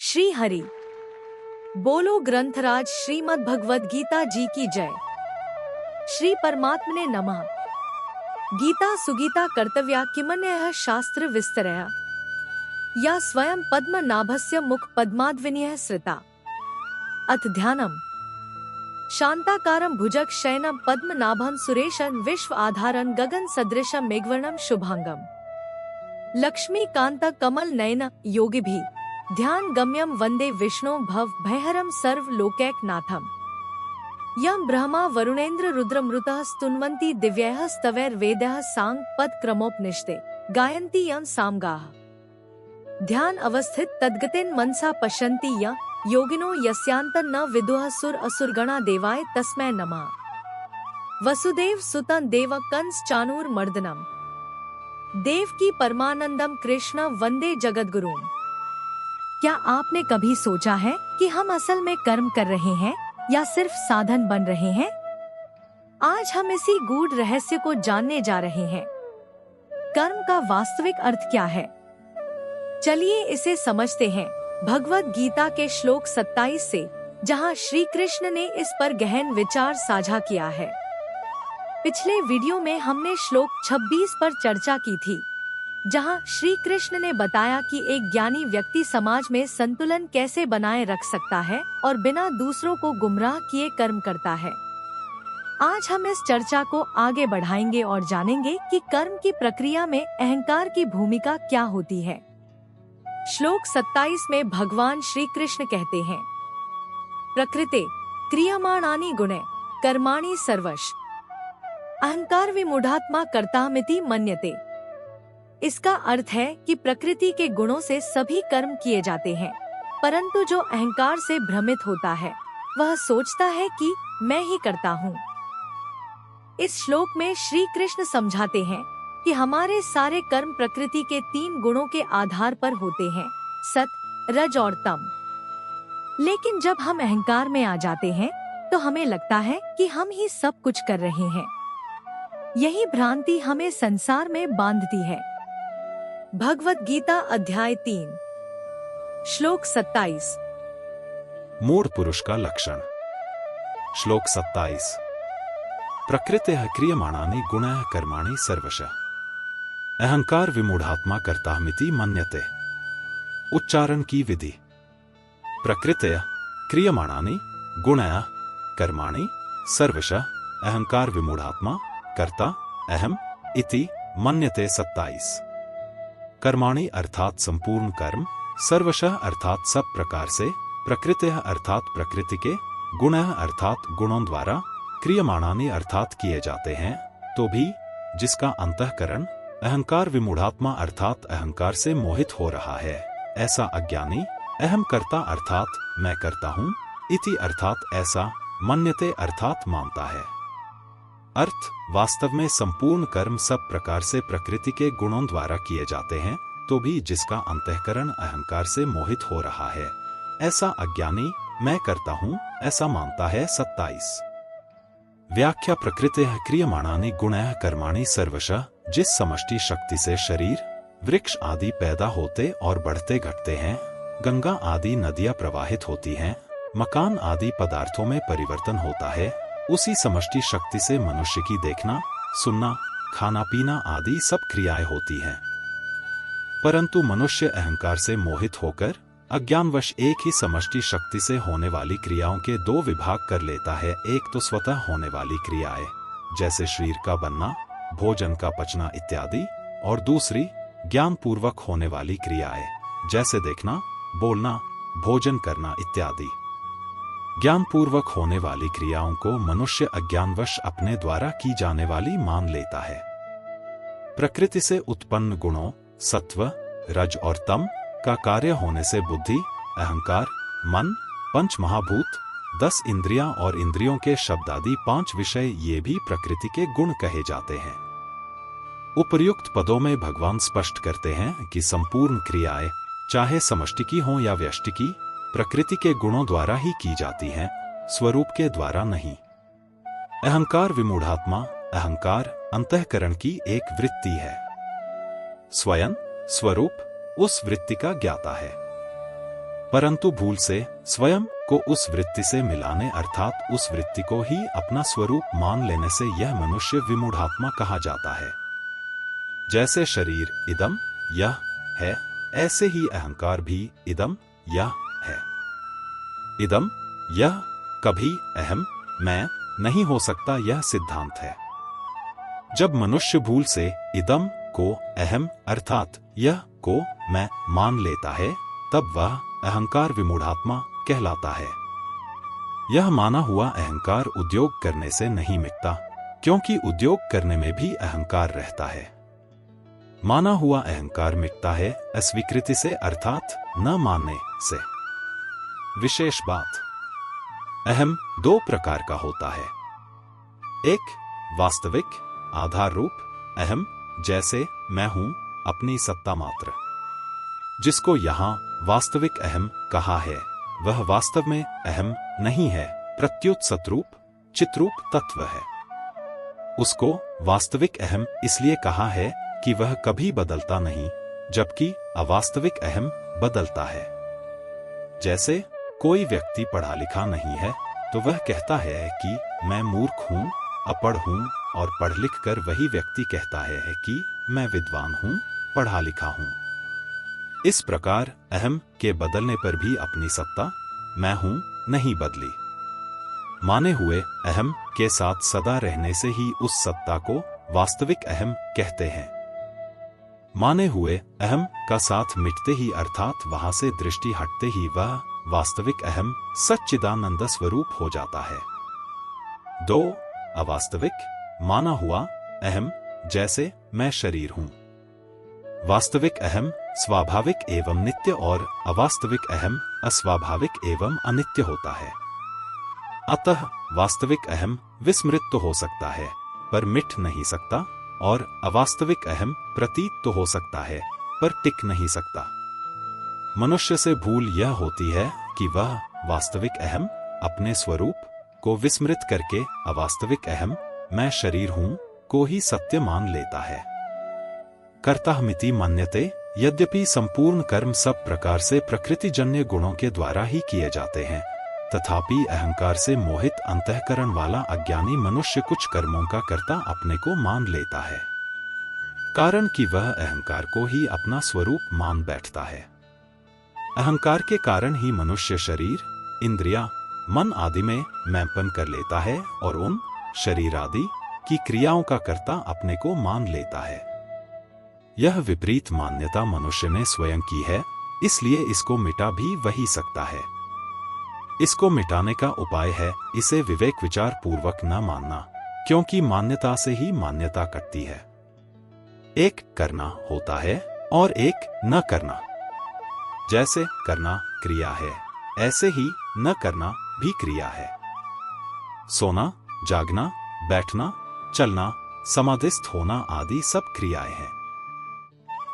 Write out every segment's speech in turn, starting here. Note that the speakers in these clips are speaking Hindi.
श्री हरि बोलो ग्रंथराज श्रीमद् भगवद गीता जी की जय। श्री परमात्मने नमः। गीता सुगीता कर्तव्या किमन्यः शास्त्र विस्तरया या स्वयं पद्मनाभस्य मुख पद्माद्विनीयः श्रिता। अथ ध्यानम्। शांताकारं भुजग शयनं पद्मनाभं सुरेशं विश्व आधारं गगन सदृशं मेघवर्णं शुभांगम लक्ष्मीकांत कमल नयन योगिभिः ध्यान गम्यम वंदे विष्णु भव भयहरम सर्व लोकैकनाथम। यम ब्रह्मा वरुणेन्द्र रुद्रमृतः स्तुन्वन्ति दिव्यैः स्तवैर्वेदैः सांग पद क्रमोपनिषदे गायन्ति यं सामगाः। ध्यान अवस्थित तद्गतेन मनसा पश्यन्ति य योगिनो यस्यान्तं न विदुः सुर असुरगणा देवाय तस्मै नमः। वसुदेव सुतं देव कंस चाणूर मर्दनम देवकी परमानंदम कृष्ण वंदे जगद्गुरुम। क्या आपने कभी सोचा है कि हम असल में कर्म कर रहे हैं या सिर्फ साधन बन रहे हैं? आज हम इसी गूढ़ रहस्य को जानने जा रहे हैं। कर्म का वास्तविक अर्थ क्या है? चलिए इसे समझते हैं भगवद गीता के श्लोक 27 से, जहां श्री कृष्ण ने इस पर गहन विचार साझा किया है। पिछले वीडियो में हमने श्लोक 26 पर चर्चा की थी, जहां श्री कृष्ण ने बताया कि एक ज्ञानी व्यक्ति समाज में संतुलन कैसे बनाए रख सकता है और बिना दूसरों को गुमराह किए कर्म करता है। आज हम इस चर्चा को आगे बढ़ाएंगे और जानेंगे कि कर्म की प्रक्रिया में अहंकार की भूमिका क्या होती है। श्लोक 27 में भगवान श्री कृष्ण कहते हैं, प्रकृते क्रियमाणानि गुणे कर्माणि सर्वश अहंकार विमूढ़ात्मा कर्तामिति मन्यते। इसका अर्थ है कि प्रकृति के गुणों से सभी कर्म किए जाते हैं, परंतु जो अहंकार से भ्रमित होता है वह सोचता है कि मैं ही करता हूँ। इस श्लोक में श्री कृष्ण समझाते हैं कि हमारे सारे कर्म प्रकृति के 3 गुणों के आधार पर होते हैं, सत, रज और तम। लेकिन जब हम अहंकार में आ जाते हैं तो हमें लगता है कि हम ही सब कुछ कर रहे हैं। यही भ्रांति हमें संसार में बांधती है। भगवद गीता अध्याय 3 श्लोक 27। मूढ़ पुरुष का लक्षण। श्लोक 27। प्रकृतेः क्रियमाणानि गुणाः कर्माणि सर्वशः अहंकार विमूढ़ात्मा कर्तामिति मन्यते। उच्चारण की विधि। प्रकृतेः क्रियमाणानि गुणाः कर्माणि सर्वशः अहंकार विमूढ़ात्मा कर्ता अहम इति मन्यते। 27। कर्माणि अर्थात संपूर्ण कर्म, सर्वशः अर्थात सब प्रकार से, प्रकृतेः अर्थात प्रकृति के, गुणः अर्थात गुणों द्वारा, क्रियमाणानि अर्थात किए जाते हैं, तो भी जिसका अंतःकरण अहंकार विमूढ़ात्मा अर्थात अहंकार से मोहित हो रहा है, ऐसा अज्ञानी अहम कर्ता अर्थात मैं करता हूँ, इति अर्थात ऐसा, मन्यते अर्थात मानता है। अर्थ वास्तव में संपूर्ण कर्म सब प्रकार से प्रकृति के गुणों द्वारा किए जाते हैं, तो भी जिसका अंतःकरण अहंकार से मोहित हो रहा है, ऐसा अज्ञानी मैं करता हूँ ऐसा मानता है। 27। व्याख्या। प्रकृतेः क्रियमाणानि गुणाः कर्माणि सर्वशः जिस समष्टि शक्ति से शरीर, वृक्ष आदि पैदा होते और बढ़ते घटते हैं, गंगा आदि नदियां प्रवाहित होती हैं, मकान आदि पदार्थों में परिवर्तन होता है, उसी समष्टि शक्ति से मनुष्य की देखना, सुनना, खाना पीना आदि सब क्रियाएं होती हैं। परंतु मनुष्य अहंकार से मोहित होकर अज्ञानवश एक ही समष्टि शक्ति से होने वाली क्रियाओं के 2 विभाग कर लेता है। एक तो स्वतः होने वाली क्रियाएं, जैसे शरीर का बनना, भोजन का पचना इत्यादि, और दूसरी ज्ञान पूर्वक होने वाली क्रियाएं, जैसे देखना, बोलना, भोजन करना इत्यादि। ज्ञान पूर्वक होने वाली क्रियाओं को मनुष्य अज्ञानवश अपने द्वारा की जाने वाली मान लेता है। प्रकृति से उत्पन्न गुणों सत्व, रज और तम का कार्य होने से बुद्धि, अहंकार, मन, पंच महाभूत, 10 इंद्रियां और इंद्रियों के शब्द आदि 5 विषय ये भी प्रकृति के गुण कहे जाते हैं। उपर्युक्त पदों में भगवान स्पष्ट करते हैं कि संपूर्ण क्रियाएं चाहे समष्टि की हो या व्यष्टि की, प्रकृति के गुणों द्वारा ही की जाती हैं, स्वरूप के द्वारा नहीं। अहंकार विमूढ़ात्मा। अहंकार अंतःकरण की एक वृत्ति है। स्वयं स्वरूप उस वृत्ति का ज्ञाता है। परंतु भूल से स्वयं को उस वृत्ति से मिलाने अर्थात उस वृत्ति को ही अपना स्वरूप मान लेने से यह मनुष्य विमूढ़ात्मा कहा जाता है। जैसे शरीर इदम यह है, ऐसे ही अहंकार भी इदम यह है। इदम यह कभी अहम मैं नहीं हो सकता, यह सिद्धांत है। जब मनुष्य भूल से इदम को अहम अर्थात यह को मैं मान लेता है, तब वह अहंकार विमूढ़ात्मा कहलाता है। यह माना हुआ अहंकार उद्योग करने से नहीं मिटता, क्योंकि उद्योग करने में भी अहंकार रहता है। माना हुआ अहंकार मिटता है अस्वीकृति से अर्थात न मानने से। विशेष बात, अहम दो प्रकार का होता है। एक वास्तविक आधार रूप अहम, जैसे मैं हूं अपनी सत्ता मात्र, जिसको यहां वास्तविक अहम कहा है, वह वास्तव में अहम नहीं है, प्रत्युत सतरूप चित्रूप तत्व है। उसको वास्तविक अहम इसलिए कहा है कि वह कभी बदलता नहीं, जबकि अवास्तविक अहम बदलता है। जैसे कोई व्यक्ति पढ़ा लिखा नहीं है तो वह कहता है कि मैं मूर्ख हूं, अपढ़ हूं, और पढ़ लिख कर वही व्यक्ति कहता है कि मैं विद्वान हूं, पढ़ा लिखा हूं। इस प्रकार अहम के बदलने पर भी अपनी सत्ता मैं हूं नहीं बदली। माने हुए अहम के साथ सदा रहने से ही उस सत्ता को वास्तविक अहम कहते हैं। माने हुए अहम का साथ मिटते ही अर्थात वहां से दृष्टि हटते ही वह वास्तविक अहम सच्चिदानंद स्वरूप हो जाता है। 2 अवास्तविक माना हुआ अहम, जैसे मैं शरीर हूं। वास्तविक अहम स्वाभाविक एवं नित्य और अवास्तविक अहम अस्वाभाविक एवं अनित्य होता है। अतः वास्तविक अहम विस्मृत तो हो सकता है पर मिट नहीं सकता, और अवास्तविक अहम प्रतीत तो हो सकता है पर टिक नहीं सकता। मनुष्य से भूल यह होती है कि वह वास्तविक अहम अपने स्वरूप को विस्मृत करके अवास्तविक अहम मैं शरीर हूं को ही सत्य मान लेता है। कर्ताहमिति मन्यते, यद्यपि संपूर्ण कर्म सब प्रकार से प्रकृतिजन्य गुणों के द्वारा ही किए जाते हैं, तथापि अहंकार से मोहित अंतःकरण वाला अज्ञानी मनुष्य कुछ कर्मों का कर्ता अपने को मान लेता है, कारण कि वह अहंकार को ही अपना स्वरूप मान बैठता है। अहंकार के कारण ही मनुष्य शरीर, इंद्रियां, मन आदि में मैंपन कर लेता है और उन शरीर आदि की क्रियाओं का कर्ता अपने को मान लेता है। यह विपरीत मान्यता मनुष्य ने स्वयं की है, इसलिए इसको मिटा भी वही सकता है। इसको मिटाने का उपाय है इसे विवेक विचार पूर्वक न मानना, क्योंकि मान्यता से ही मान्यता कटती है। एक करना होता है और एक न करना। जैसे करना क्रिया है, ऐसे ही न करना भी क्रिया है। सोना, जागना, बैठना, चलना, समाधिस्थ होना आदि सब क्रियाएं हैं।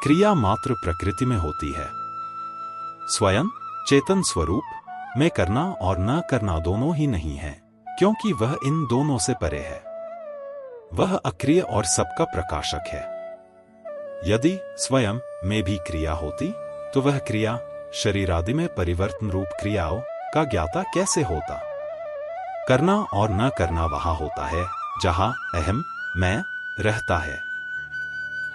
क्रिया मात्र प्रकृति में होती है। स्वयं चेतन स्वरूप में करना और न करना दोनों ही नहीं है, क्योंकि वह इन दोनों से परे है। वह अक्रिय और सबका प्रकाशक है। यदि स्वयं में भी क्रिया होती तो वह क्रिया शरीर आदि में परिवर्तन रूप क्रियाओं का ज्ञाता कैसे होता। करना और न करना वहां होता है जहां अहम मैं रहता है।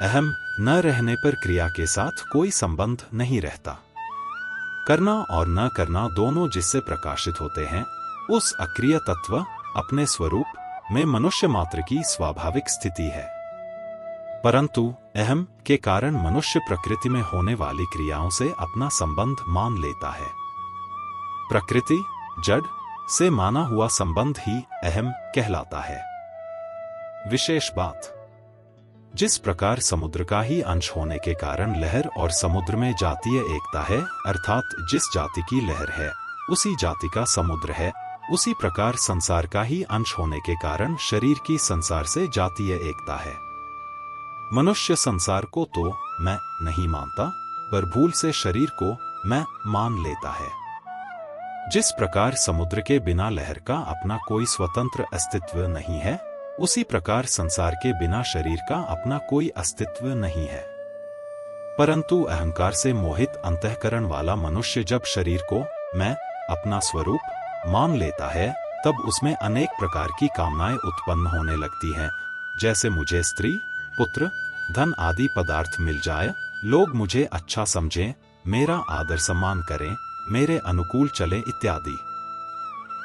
अहम न रहने पर क्रिया के साथ कोई संबंध नहीं रहता। करना और न करना दोनों जिससे प्रकाशित होते हैं, उस अक्रिय तत्व अपने स्वरूप में मनुष्य मात्र की स्वाभाविक स्थिति है। परंतु अहम के कारण मनुष्य प्रकृति में होने वाली क्रियाओं से अपना संबंध मान लेता है। प्रकृति जड़ से माना हुआ संबंध ही अहम कहलाता है। विशेष बात, जिस प्रकार समुद्र का ही अंश होने के कारण लहर और समुद्र में जातीय एकता है, अर्थात जिस जाति की लहर है उसी जाति का समुद्र है, उसी प्रकार संसार का ही अंश होने के कारण शरीर की संसार से जातीय एकता है। मनुष्य संसार को तो मैं नहीं मानता, पर भूल से शरीर को मैं मान लेता है। जिस प्रकार समुद्र के बिना लहर का अपना कोई स्वतंत्र अस्तित्व नहीं है, उसी प्रकार संसार के बिना शरीर का अपना कोई अस्तित्व नहीं है। परंतु अहंकार से मोहित अंतःकरण वाला मनुष्य जब शरीर को मैं अपना स्वरूप मान लेता है, तब उसमें अनेक प्रकार की कामनाएं उत्पन्न होने लगती हैं, जैसे मुझे स्त्री, पुत्र, धन आदि पदार्थ मिल जाए, लोग मुझे अच्छा समझें, मेरा आदर सम्मान करें, मेरे अनुकूल चले इत्यादि।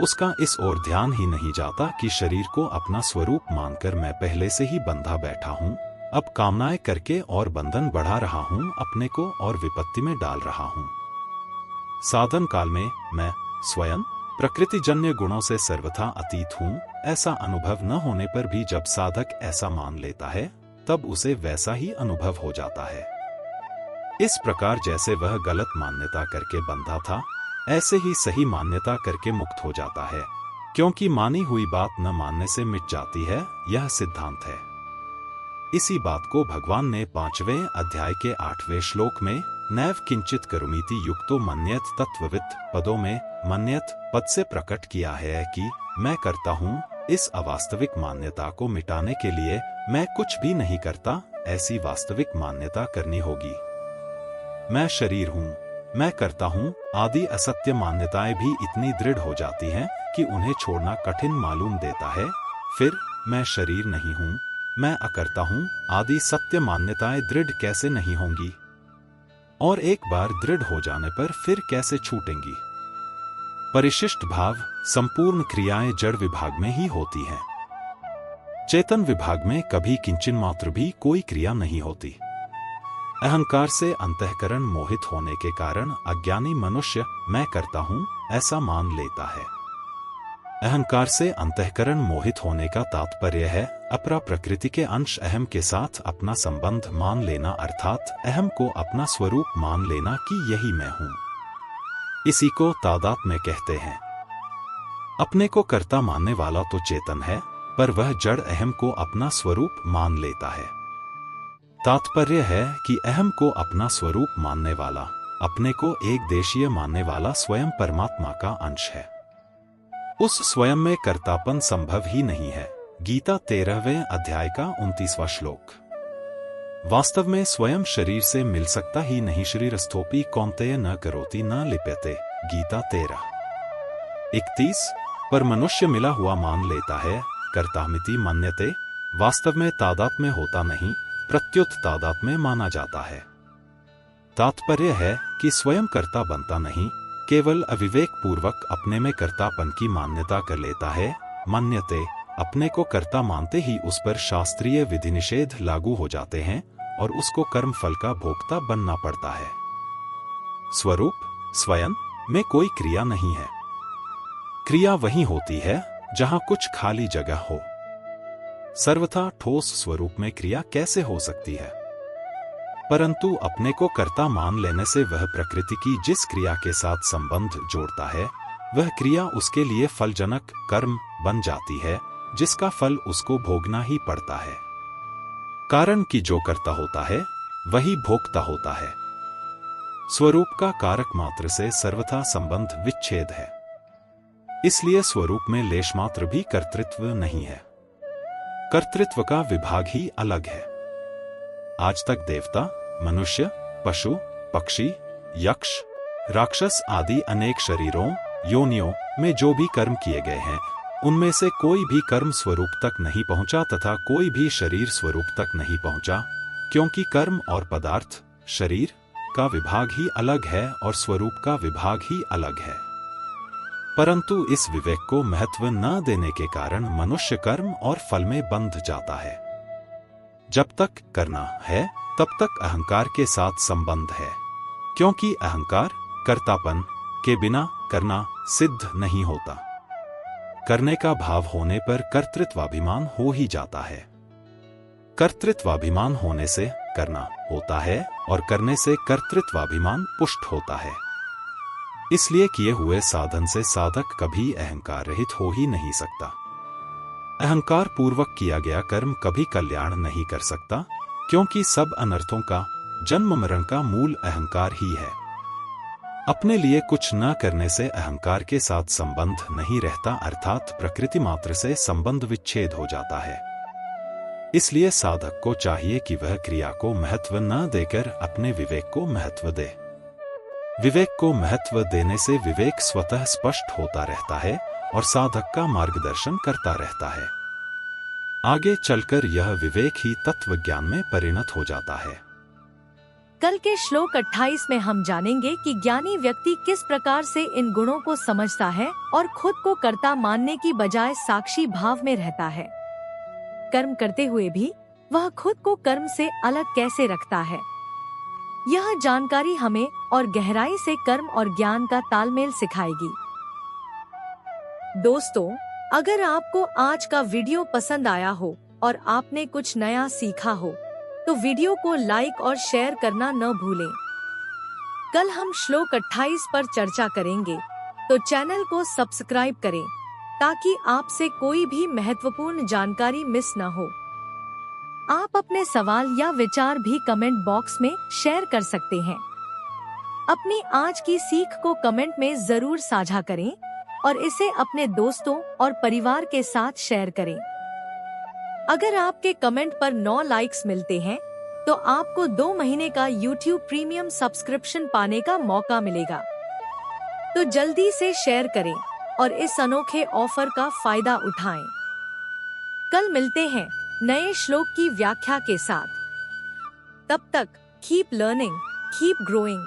उसका इस ओर ध्यान ही नहीं जाता कि शरीर को अपना स्वरूप मानकर मैं पहले से ही बंधा बैठा हूं, अब कामनाएं करके और बंधन बढ़ा रहा हूं, अपने को और विपत्ति में डाल रहा हूं। साधन काल में मैं स्वयं प्रकृतिजन्य गुणों से सर्वथा अतीत हूं, ऐसा अनुभव न होने पर भी जब साधक ऐसा मान लेता है, तब उसे वैसा ही अनुभव हो जाता है। इस प्रकार जैसे वह गलत मान्यता करके बंधा था, ऐसे ही सही मान्यता करके मुक्त हो जाता है, क्योंकि मानी हुई बात न मानने से मिट जाती है, यह सिद्धांत है। इसी बात को भगवान ने 5वें अध्याय के 8वें श्लोक में नैव किंचित करुमीति युक्तो मन्यत तत्ववित् पदों में मन्यत पद से प्रकट किया है कि मैं करता हूँ। इस अवास्तविक मान्यता को मिटाने के लिए मैं कुछ भी नहीं करता, ऐसी वास्तविक मान्यता करनी होगी। मैं शरीर हूँ, मैं करता हूँ आदि असत्य मान्यताएं भी इतनी दृढ़ हो जाती हैं कि उन्हें छोड़ना कठिन मालूम देता है। फिर मैं शरीर नहीं हूँ, मैं अकर्ता हूँ आदि सत्य मान्यताएं दृढ़ कैसे नहीं होंगी, और एक बार दृढ़ हो जाने पर फिर कैसे छूटेंगी। परिशिष्ट भाव संपूर्ण क्रियाएं जड़ विभाग में ही होती हैं। चेतन विभाग में कभी किंचन मात्र भी कोई क्रिया नहीं होती। अहंकार से अंतःकरण मोहित होने के कारण अज्ञानी मनुष्य मैं करता हूं ऐसा मान लेता है। अहंकार से अंतःकरण मोहित होने का तात्पर्य है अपरा प्रकृति के अंश अहम के साथ अपना संबंध मान लेना, अर्थात अहम को अपना स्वरूप मान लेना कि यही मैं हूं। इसी को तादात्म्य कहते हैं। अपने को कर्ता मानने वाला तो चेतन है, पर वह जड़ अहम को अपना स्वरूप मान लेता है। तात्पर्य है कि अहम को अपना स्वरूप मानने वाला, अपने को एक देशीय मानने वाला स्वयं परमात्मा का अंश है। उस स्वयं में कर्तापन संभव ही नहीं है। गीता 13वें अध्याय का 29वां श्लोक। वास्तव में स्वयं शरीर से मिल सकता ही नहीं। शरीरस्थोपि कौन्तेय न करोति न लिप्यते। गीता 13:31। पर मनुष्य मिला हुआ मान लेता है, कर्तामिति मन्यते। वास्तव में तादात्म्य होता नहीं, प्रत्युत तादात्म्य माना जाता है। तात्पर्य है कि स्वयं कर्ता बनता नहीं, केवल अविवेक पूर्वक अपने में कर्तापन की मान्यता कर लेता है। मन्यते, अपने को कर्ता मानते ही उस पर शास्त्रीय विधि निषेध लागू हो जाते हैं और उसको कर्म फल का भोक्ता बनना पड़ता है। स्वरूप स्वयं में कोई क्रिया नहीं है। क्रिया वहीं होती है जहां कुछ खाली जगह हो। सर्वथा ठोस स्वरूप में क्रिया कैसे हो सकती है? परंतु अपने को कर्ता मान लेने से वह प्रकृति की जिस क्रिया के साथ संबंध जोड़ता है, वह क्रिया उसके लिए फलजनक कर्म बन जाती है, जिसका फल उसको भोगना ही पड़ता है। कारण कि जो कर्ता होता है वही भोक्ता होता है। स्वरूप का कारक मात्र से सर्वथा संबंध विच्छेद है। इसलिए स्वरूप में लेश मात्र भी कर्तृत्व नहीं है। कर्तृत्व का विभाग ही अलग है। आज तक देवता, मनुष्य, पशु, पक्षी, यक्ष, राक्षस आदि अनेक शरीरों, योनियों में जो भी कर्म किए गए हैं, उनमें से कोई भी कर्म स्वरूप तक नहीं पहुंचा तथा कोई भी शरीर स्वरूप तक नहीं पहुंचा, क्योंकि कर्म और पदार्थ, शरीर का विभाग ही अलग है और स्वरूप का विभाग ही अलग है। परंतु इस विवेक को महत्व न देने के कारण मनुष्य कर्म और फल में बंध जाता है। जब तक करना है तब तक अहंकार के साथ संबंध है, क्योंकि अहंकार कर्तापन के बिना करना सिद्ध नहीं होता। करने का भाव होने पर कर्तृत्वाभिमान हो ही जाता है। कर्तृत्वाभिमान होने से करना होता है और करने से कर्तृत्वाभिमान पुष्ट होता है। इसलिए किए हुए साधन से साधक कभी अहंकार रहित हो ही नहीं सकता। अहंकार पूर्वक किया गया कर्म कभी कल्याण नहीं कर सकता, क्योंकि सब अनर्थों का जन्म मरण का मूल अहंकार ही है। अपने लिए कुछ न करने से अहंकार के साथ संबंध नहीं रहता, अर्थात प्रकृति मात्र से संबंध विच्छेद हो जाता है। इसलिए साधक को चाहिए कि वह क्रिया को महत्व न देकर अपने विवेक को महत्व दे। विवेक को महत्व देने से विवेक स्वतः स्पष्ट होता रहता है और साधक का मार्गदर्शन करता रहता है। आगे चलकर यह विवेक ही तत्व ज्ञान में परिणत हो जाता है। कल के श्लोक 28 में हम जानेंगे कि ज्ञानी व्यक्ति किस प्रकार से इन गुणों को समझता है और खुद को कर्ता मानने की बजाय साक्षी भाव में रहता है। कर्म करते हुए भी वह खुद को कर्म से अलग कैसे रखता है, यह जानकारी हमें और गहराई से कर्म और ज्ञान का तालमेल सिखाएगी। दोस्तों, अगर आपको आज का वीडियो पसंद आया हो और आपने कुछ नया सीखा हो तो वीडियो को लाइक और शेयर करना न भूलें। कल हम श्लोक 28 पर चर्चा करेंगे, तो चैनल को सब्सक्राइब करें ताकि आपसे कोई भी महत्वपूर्ण जानकारी मिस न हो। आप अपने सवाल या विचार भी कमेंट बॉक्स में शेयर कर सकते हैं। अपनी आज की सीख को कमेंट में जरूर साझा करें और इसे अपने दोस्तों और परिवार के साथ शेयर करें। अगर आपके कमेंट पर 9 लाइक्स मिलते हैं तो आपको 2 महीने का YouTube प्रीमियम सब्सक्रिप्शन पाने का मौका मिलेगा। तो जल्दी से शेयर करें और इस अनोखे ऑफर का फायदा उठाएं। कल मिलते हैं नए श्लोक की व्याख्या के साथ। तब तक कीप लर्निंग, कीप ग्रोइंग।